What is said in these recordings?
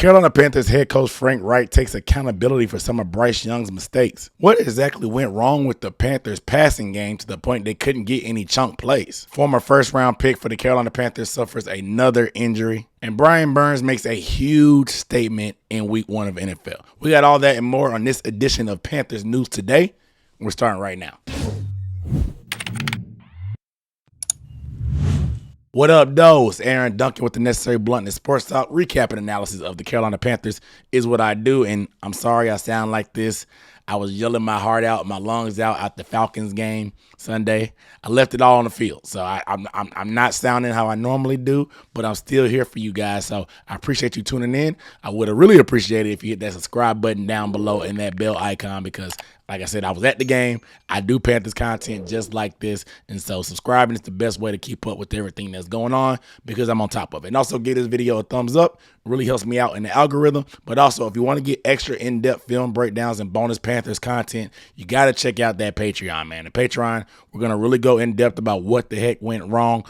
Carolina Panthers head coach Frank Reich takes accountability for some of Bryce Young's mistakes. What exactly went wrong with the Panthers' passing game to the point they couldn't get any chunk plays? Former first-round pick for the Carolina Panthers suffers another injury. And Brian Burns makes a huge statement in week 1 of NFL. We got all that and more on this edition of Panthers News Today. We're starting right now. What up, though? It's Aaron Duncan with the Necessary Bluntness Sports Talk. Recapping analysis of the Carolina Panthers is what I do, and I'm sorry I sound like this. I was yelling my heart out, my lungs out at the Falcons game Sunday. I left it all on the field, so I'm not sounding how I normally do, but I'm still here for you guys, so I appreciate you tuning in. I would have really appreciated if you hit that subscribe button down below and that bell icon because, like I said, I was at the game. I do Panthers content just like this, and so subscribing is the best way to keep up with everything that's going on because I'm on top of it. And also give this video a thumbs up. It really helps me out in the algorithm. But also, if you want to get extra in-depth film breakdowns and bonus Panthers content, you got to check out that Patreon, man. The Patreon, we're going to really go in-depth about what the heck went wrong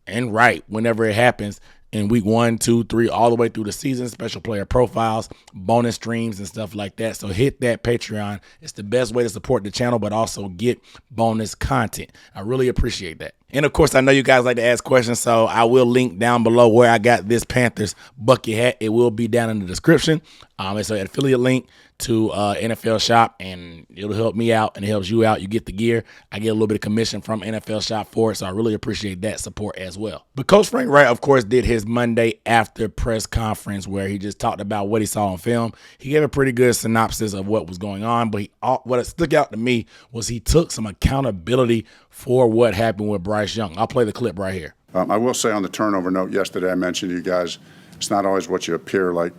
and right whenever it happens in week 1, 2, 3, all the way through the season, special player profiles, bonus streams, and stuff like that. So hit that Patreon. It's the best way to support the channel, but also get bonus content. I really appreciate that. And, of course, I know you guys like to ask questions, so I will link down below where I got this Panthers Bucket Hat. It will be down in the description. It's an affiliate link to NFL Shop, and it'll help me out, and it helps you out. You get the gear. I get a little bit of commission from NFL Shop for it, so I really appreciate that support as well. But Coach Frank Reich, of course, did his Monday after press conference where he just talked about what he saw on film. He gave a pretty good synopsis of what was going on, but what stuck out to me was he took some accountability for what happened with Bryce Young. I'll play the clip right here. I will say on the turnover note, yesterday I mentioned to you guys, it's not always what you appear like.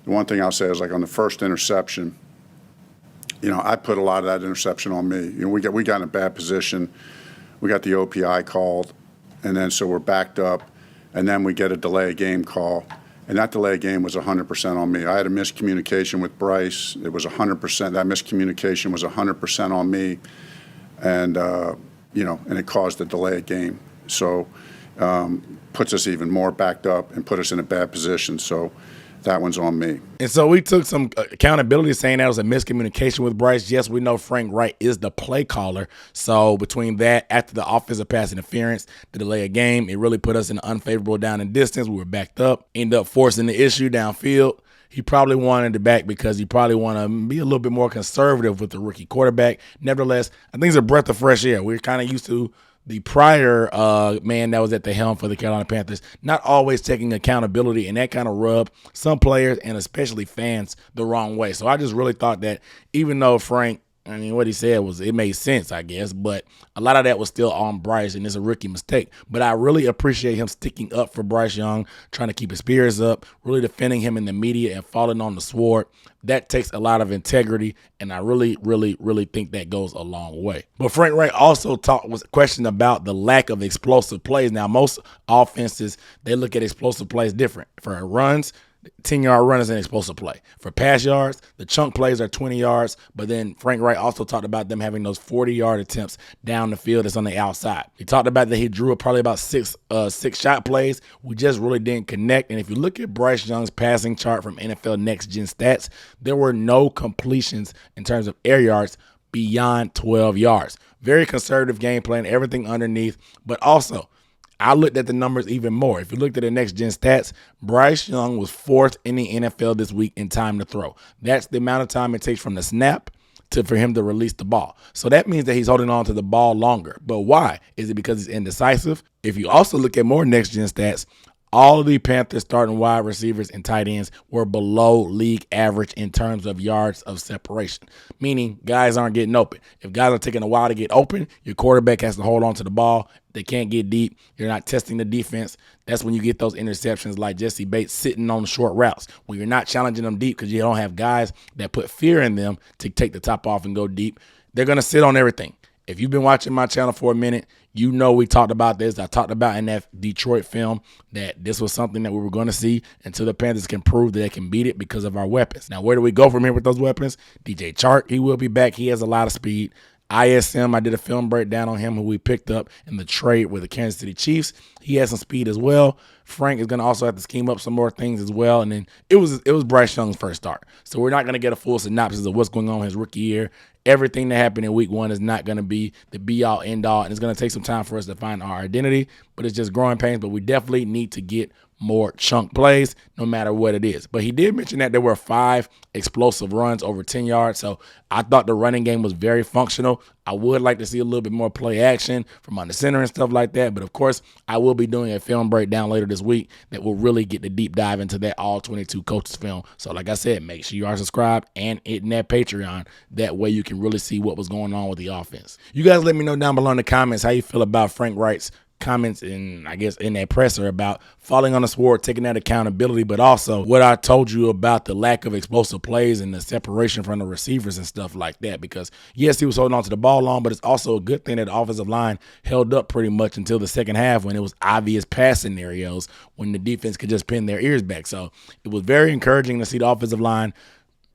The one thing I'll say is, like, on the first interception, I put a lot of that interception on me. We got in a bad position. We got the OPI called, and then so we're backed up, and then we get a delay of game call, and that delay of game was 100% on me. I had a miscommunication with Bryce. It was 100%. That miscommunication was 100% on me, and and it caused a delay of game. So puts us even more backed up and put us in a bad position. So that one's on me. And so we took some accountability saying that was a miscommunication with Bryce. Yes, we know Frank Reich is the play caller. So between that, after the offensive pass interference, the delay of game, it really put us in an unfavorable down and distance. We were backed up, ended up forcing the issue downfield. He probably wanted it back because he probably want to be a little bit more conservative with the rookie quarterback. Nevertheless, I think it's a breath of fresh air. We're kind of used to the prior man that was at the helm for the Carolina Panthers not always taking accountability, and that kind of rubbed some players and especially fans the wrong way. So I just really thought that even though Frank, what he said it made sense, I guess, but a lot of that was still on Bryce, and it's a rookie mistake. But I really appreciate him sticking up for Bryce Young, trying to keep his spirits up, really defending him in the media and falling on the sword. That takes a lot of integrity, and I really, really, really think that goes a long way. But Frank Reich also was questioned about the lack of explosive plays. Now, most offenses, they look at explosive plays different. For runs, 10-yard run is an explosive play. For pass yards, the chunk plays are 20 yards, but then Frank Reich also talked about them having those 40-yard attempts down the field that's on the outside. He talked about that he drew probably about six shot plays. We just really didn't connect. And if you look at Bryce Young's passing chart from NFL Next Gen Stats, there were no completions in terms of air yards beyond 12 yards. Very conservative game plan, everything underneath, but also I looked at the numbers even more. If you looked at the Next Gen Stats, Bryce Young was 4th in the NFL this week in time to throw. That's the amount of time it takes from the snap for him to release the ball. So that means that he's holding on to the ball longer. But why? Is it because he's indecisive? If you also look at more Next Gen Stats, all of the Panthers starting wide receivers and tight ends were below league average in terms of yards of separation, meaning guys aren't getting open. If guys are taking a while to get open, your quarterback has to hold on to the ball. They can't get deep. You're not testing the defense. That's when you get those interceptions like Jessie Bates sitting on the short routes, when you're not challenging them deep because you don't have guys that put fear in them to take the top off and go deep. They're going to sit on everything. If you've been watching my channel for a minute, you know we talked about this. I talked about in that Detroit film that this was something that we were going to see until the Panthers can prove that they can beat it because of our weapons. Now, where do we go from here with those weapons? DJ Chark, he will be back. He has a lot of speed. ISM, I did a film breakdown on him, who we picked up in the trade with the Kansas City Chiefs. He has some speed as well. Frank is going to also have to scheme up some more things as well. And then it was Bryce Young's first start. So we're not going to get a full synopsis of what's going on in his rookie year. Everything that happened in week one is not going to be the be-all, end-all, and it's going to take some time for us to find our identity, but it's just growing pains. But we definitely need to get more chunk plays no matter what it is. But he did mention that there were 5 explosive runs over 10 yards, so I thought the running game was very functional. I would like to see a little bit more play action from under center and stuff like that, but of course, I will be doing a film breakdown later this week that will really get the deep dive into that all 22 coaches film. So like I said, make sure you are subscribed and hitting that Patreon. That way you can really see what was going on with the offense. You guys let me know down below in the comments how you feel about Frank Reich's comments in, I guess, in that presser about falling on the sword, taking that accountability, but also what I told you about the lack of explosive plays and the separation from the receivers and stuff like that. Because yes, he was holding on to the ball long, but it's also a good thing that the offensive line held up pretty much until the second half when it was obvious pass scenarios when the defense could just pin their ears back. So it was very encouraging to see the offensive line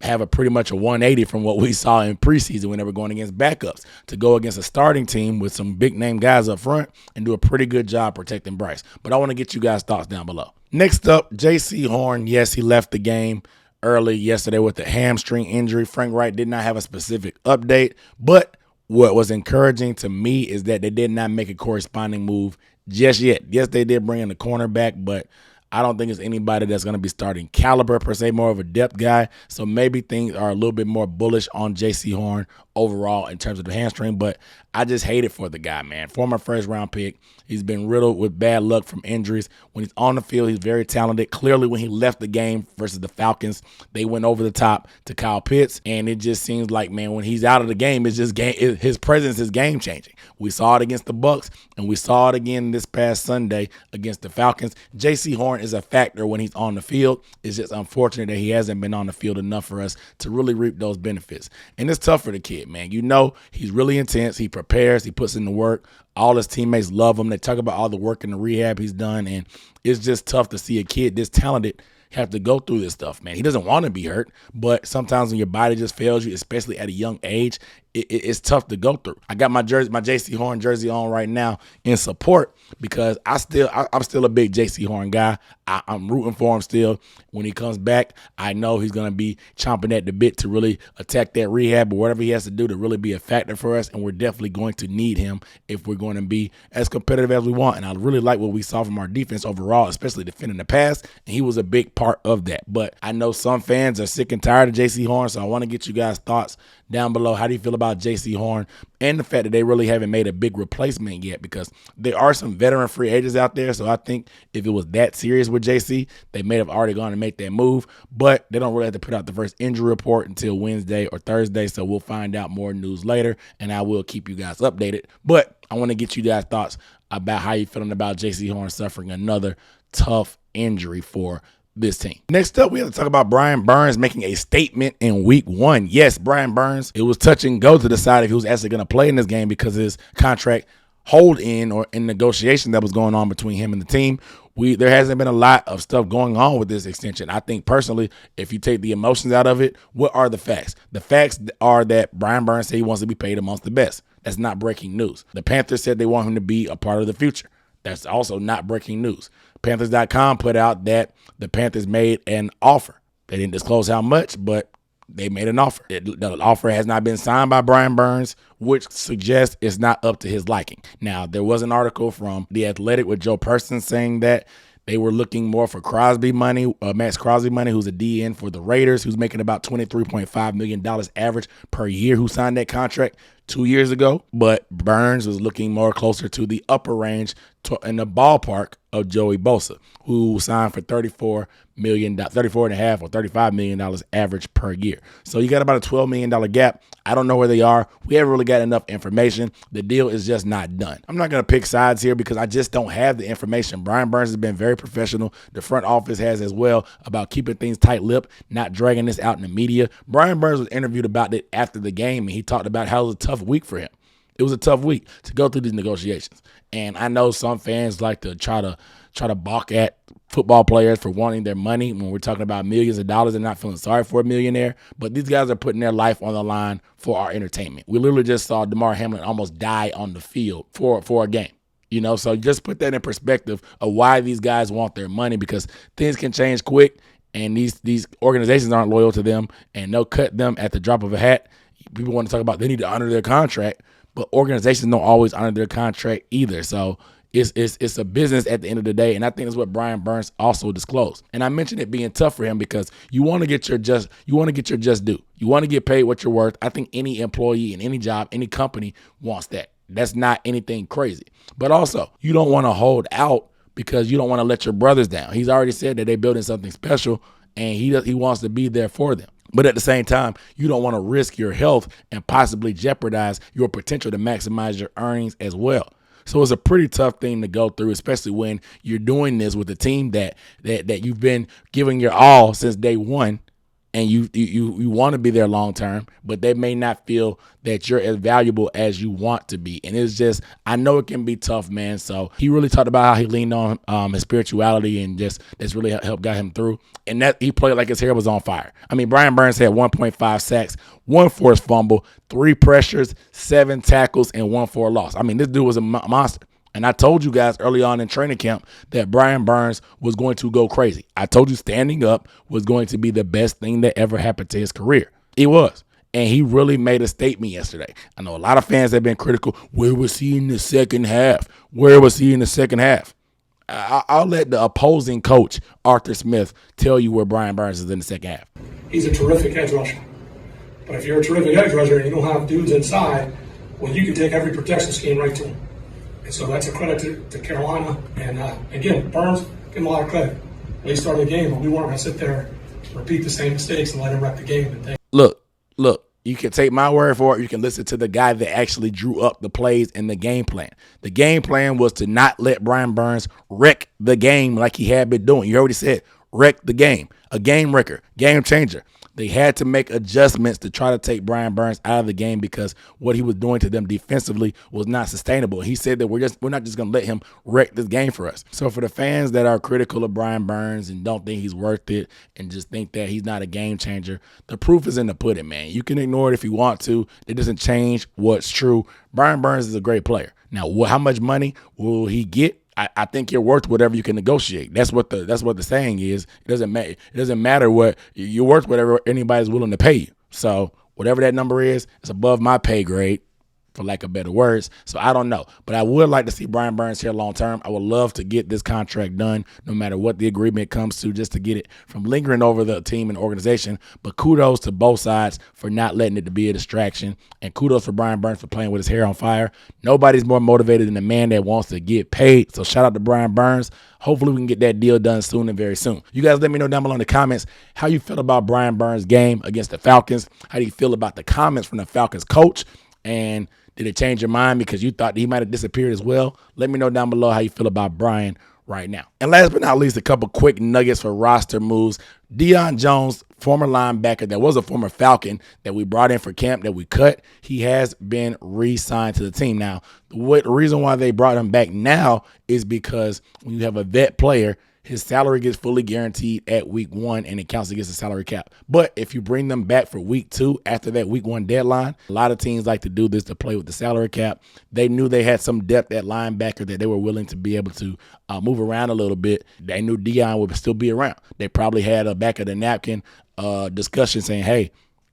have a pretty much a 180 from what we saw in preseason when they were going against backups to go against a starting team with some big name guys up front and do a pretty good job protecting Bryce. But I want to get you guys' thoughts down below. Next up, Jaycee Horn. Yes, he left the game early yesterday with a hamstring injury. Frank Reich did not have a specific update, but what was encouraging to me is that they did not make a corresponding move just yet. Yes, they did bring in the cornerback, but I don't think it's anybody that's going to be starting caliber per se, more of a depth guy. So maybe things are a little bit more bullish on Jaycee Horn overall in terms of the hamstring, but I just hate it for the guy, man. Former first-round pick. He's been riddled with bad luck from injuries. When he's on the field, he's very talented. Clearly, when he left the game versus the Falcons, they went over the top to Kyle Pitts, and it just seems like, man, when he's out of the game, it's just his presence is game-changing. We saw it against the Bucs, and we saw it again this past Sunday against the Falcons. Jaycee Horn is a factor when he's on the field. It's just unfortunate that he hasn't been on the field enough for us to really reap those benefits. And it's tough for the kid, man. You know, he's really intense. He prepares. He puts in the work. All his teammates love him. They talk about all the work and the rehab he's done, and it's just tough to see a kid this talented have to go through this stuff, man. He doesn't want to be hurt, but sometimes when your body just fails you, especially at a young age, it's tough to go through. I got my Jaycee Horn jersey on right now in support because I'm still a big Jaycee Horn guy. I'm rooting for him still. When he comes back, I know he's going to be chomping at the bit to really attack that rehab or whatever he has to do to really be a factor for us, and we're definitely going to need him if we're going to be as competitive as we want. And I really like what we saw from our defense overall, especially defending the pass, and he was a big part of that. But I know some fans are sick and tired of Jaycee Horn, so I want to get you guys' thoughts down below. How do you feel about Jaycee Horn and the fact that they really haven't made a big replacement yet? Because there are some veteran free agents out there, so I think if it was that serious with JC, they may have already gone and make that move, but they don't really have to put out the first injury report until Wednesday or Thursday, so we'll find out more news later, and I will keep you guys updated. But I want to get you guys' thoughts about how you're feeling about Jaycee Horn suffering another tough injury for this team. Next up, we have to talk about Brian Burns making a statement in week 1. Yes, Brian Burns, it was touch and go to decide if he was actually going to play in this game because of his contract hold in or in negotiation that was going on between him and the team. There hasn't been a lot of stuff going on with this extension. I think personally, if you take the emotions out of it, what are the facts? The facts are that Brian Burns said he wants to be paid amongst the best. That's not breaking news. The Panthers said they want him to be a part of the future. That's also not breaking news. Panthers.com put out that the Panthers made an offer. They didn't disclose how much, but they made an offer. The offer has not been signed by Brian Burns, which suggests it's not up to his liking. Now, there was an article from The Athletic with Joe Person saying that they were looking more for Crosby money, Max Crosby money, who's a DN for the Raiders, who's making about $23.5 million average per year, who signed that contract 2 years ago. But Burns was looking more closer to the upper range in the ballpark of Joey Bosa, who signed for $34.5 or $35 million average per year. So you got about a $12 million gap. I don't know where they are. We haven't really got enough information. The deal is just not done. I'm not going to pick sides here because I just don't have the information. Brian Burns has been very professional. The front office has as well about keeping things tight-lipped, not dragging this out in the media. Brian Burns was interviewed about it after the game, and he talked about how it was a tough week for him. It was a tough week to go through these negotiations. And I know some fans like to try to balk at football players for wanting their money when we're talking about millions of dollars and not feeling sorry for a millionaire. But these guys are putting their life on the line for our entertainment. We literally just saw Damar Hamlin almost die on the field for a game. So just put that in perspective of why these guys want their money, because things can change quick, and these organizations aren't loyal to them, and they'll cut them at the drop of a hat. People want to talk about they need to honor their contract, but organizations don't always honor their contract either. So it's a business at the end of the day, and I think that's what Brian Burns also disclosed. And I mentioned it being tough for him because you want to get your just due. You want to get paid what you're worth. I think any employee in any job, any company wants that. That's not anything crazy. But also, you don't want to hold out because you don't want to let your brothers down. He's already said that they're building something special, and he wants to be there for them. But at the same time, you don't want to risk your health and possibly jeopardize your potential to maximize your earnings as well. So it's a pretty tough thing to go through, especially when you're doing this with a team that you've been giving your all since day one, and you want to be there long term, but they may not feel that you're as valuable as you want to be. And it's just, I know it can be tough, man. So he really talked about how he leaned on his spirituality, and just that's really helped got him through. And that he played like his hair was on fire. I mean, Brian Burns had 1.5 sacks, 1 forced fumble, 3 pressures, 7 tackles, and 1 for a loss. I mean, this dude was a monster. And I told you guys early on in training camp that Brian Burns was going to go crazy. I told you standing up was going to be the best thing that ever happened to his career. It was. And he really made a statement yesterday. I know a lot of fans have been critical. Where was he in the second half? Where was he in the second half? I'll let the opposing coach, Arthur Smith, tell you where Brian Burns is in the second half. He's a terrific edge rusher. But if you're a terrific edge rusher and you don't have dudes inside, well, you can take every protection scheme right to him. And so that's a credit to Carolina. And again, Burns, give him a lot of credit. When he started the game, but we weren't going to sit there and repeat the same mistakes and let him wreck the game. And Look, you can take my word for it. You can listen to the guy that actually drew up the plays and the game plan. The game plan was to not let Brian Burns wreck the game like he had been doing. You already said wreck the game, a game wrecker, game changer. They had to make adjustments to try to take Brian Burns out of the game because what he was doing to them defensively was not sustainable. He said that we're not just going to let him wreck this game for us. So for the fans that are critical of Brian Burns and don't think he's worth it and just think that he's not a game changer, the proof is in the pudding, man. You can ignore it if you want to. It doesn't change what's true. Brian Burns is a great player. Now, how much money will he get? I think you're worth whatever you can negotiate. That's what the saying is. It doesn't matter what you're worth, whatever anybody's willing to pay you. So whatever that number is, it's above my pay grade, for lack of better words. So I don't know. But I would like to see Brian Burns here long term. I would love to get this contract done, no matter what the agreement comes to, just to get it from lingering over the team and organization. But kudos to both sides for not letting it to be a distraction. And kudos for Brian Burns for playing with his hair on fire. Nobody's more motivated than the man that wants to get paid. So shout out to Brian Burns. Hopefully we can get that deal done soon and very soon. You guys let me know down below in the comments how you feel about Brian Burns' game against the Falcons. How do you feel about the comments from the Falcons coach? And did it change your mind because you thought he might have disappeared as well? Let me know down below how you feel about Brian right now. And last but not least, a couple quick nuggets for roster moves. Deion Jones, former linebacker that was a former Falcon that we brought in for camp that we cut, he has been re-signed to the team. Now, the reason why they brought him back now is because when you have a vet player, his salary gets fully guaranteed at week 1, and it counts against the salary cap. But if you bring them back for week 2 after that week 1 deadline, a lot of teams like to do this to play with the salary cap. They knew they had some depth at linebacker that they were willing to be able to move around a little bit. They knew Deion would still be around. They probably had a back of the napkin discussion saying, hey,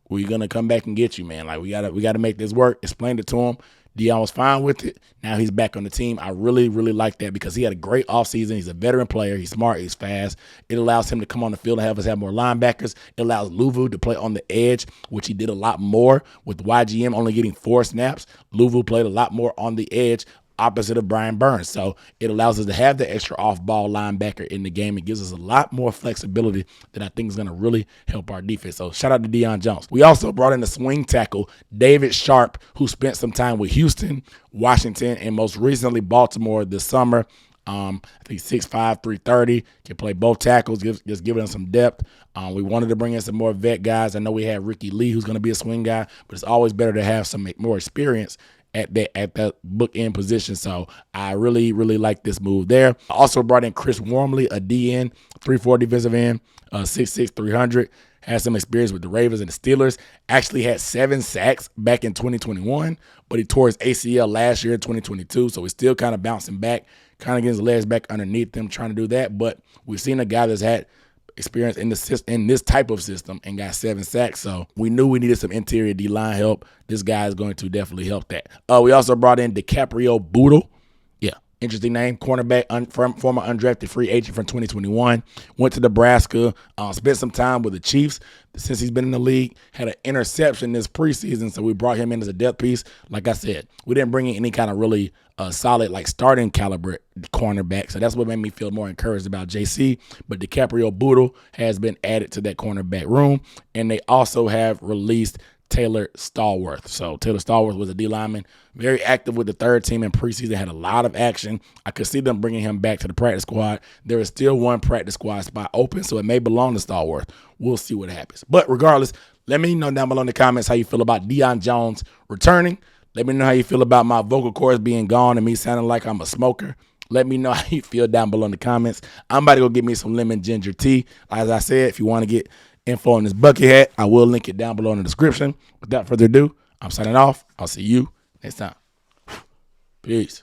we're going to come back and get you, man. Like, we gotta make this work. Explained it to him. Deion was fine with it. Now he's back on the team. I really, really like that because he had a great offseason. He's a veteran player. He's smart. He's fast. It allows him to come on the field and have us have more linebackers. It allows Luvu to play on the edge, which he did a lot more with YGM only getting 4 snaps. Luvu played a lot more on the edge, opposite of Brian Burns. So it allows us to have the extra off-ball linebacker in the game. It gives us a lot more flexibility that I think is going to really help our defense. So shout out to Deion Jones. We also brought in a swing tackle, David Sharp, who spent some time with Houston, Washington, and most recently Baltimore this summer. I think 6'5", 330, can play both tackles, just giving us some depth. We wanted to bring in some more vet guys. I know we had Ricky Lee, who's going to be a swing guy, but it's always better to have some more experience at that bookend position. So I really, really like this move there. I also brought in Chris Wormley, a DN, 3-4 defensive end, 6'6", 300. Has some experience with the Ravens and the Steelers. Actually had 7 sacks back in 2021, but he tore his ACL last year in 2022, so he's still kind of bouncing back, kind of getting his legs back underneath them, trying to do that. But we've seen a guy that's had experience in this type of system and got 7 sacks, so we knew we needed some interior D-line help. This guy is going to definitely help that. We also brought in DiCaprio Bootle. Interesting name, cornerback, former undrafted free agent from 2021. Went to Nebraska, spent some time with the Chiefs since he's been in the league. Had an interception this preseason, so we brought him in as a depth piece. Like I said, we didn't bring in any kind of really solid, like starting caliber cornerback, so that's what made me feel more encouraged about JC. But DiCaprio Bootle has been added to that cornerback room, and they also have released Taylor Stallworth. So Taylor Stallworth was a D lineman, very active with the third team in preseason, had a lot of action. I could see them bringing him back to the practice squad. There is still one practice squad spot open, so it may belong to Stallworth. We'll see what happens. But regardless, let me know down below in the comments how you feel about Deion Jones returning. Let me know how you feel about my vocal cords being gone and me sounding like I'm a smoker. Let me know how you feel down below in the comments. I'm about to go get me some lemon ginger tea. As I said, if you want to get info on this bucket hat, I will link it down below in the description. Without further ado, I'm signing off. I'll see you next time. Peace.